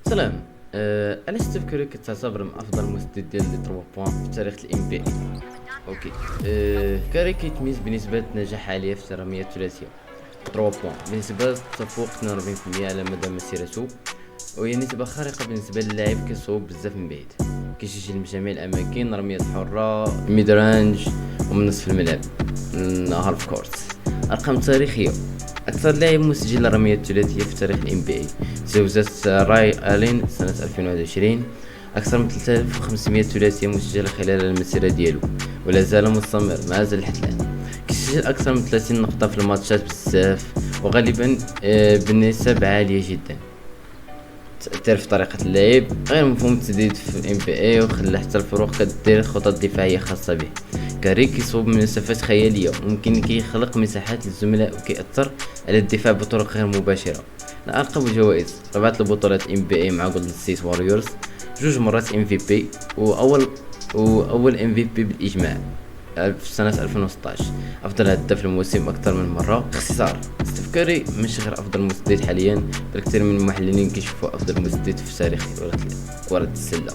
سلام. علاش كوري كتعتبر من افضل المسدد ديال لي 3 بوان في تاريخ الام بي اي؟ اوكي. كاري كيتميز بنسبة نجاح عالية في الرمية الثلاثية 3 بوان بنسبة تفوق 42% على مدى مسيرته، وهي نسبة خارقة بالنسبة للاعب كيصوب بزاف من بعيد، كيسجل من جميع الأماكن، رميات حرة، ميد رانج، ومن نصف الملعب، من هالف كورت. أرقام تاريخية: أكثر لاعب مسجل الرميات الثلاثية في تاريخ ال NBA تجاوزت راي ألين سنة 2021، أكثر من 3500 ثلاثية مسجلة خلال المسيرة ديالو، ولا زال مستمر ما زال لحد الآن. كيسجل أكثر من 30 نقطة في الماتشات بزاف، وغالبا بنسب عالية جدا. تأثير في طريقة اللعب: غير مفهوم التسديد في الام بي اي، وخلى حتى الفروق كدير خطط دفاعية خاصة به. كاري كيصوب من مسافات خيالية، ممكن كيخلق مساحات للزملاء، وكيأثر على الدفاع بطرق غير مباشرة. الألقاب والجوائز: 4 البطولات ام بي اي مع جولدن ستيت واريورز، 2 مرات ام في بي، وأول ام في بي بالإجماع في سنة 2016. أفضل هداف الموسم أكثر من مرة. باختصار، ستيف كاري مش غير أفضل مسدد حاليا، بل كثير من المحللين كيشوفوا أفضل مسدد في تاريخ كرة السلة.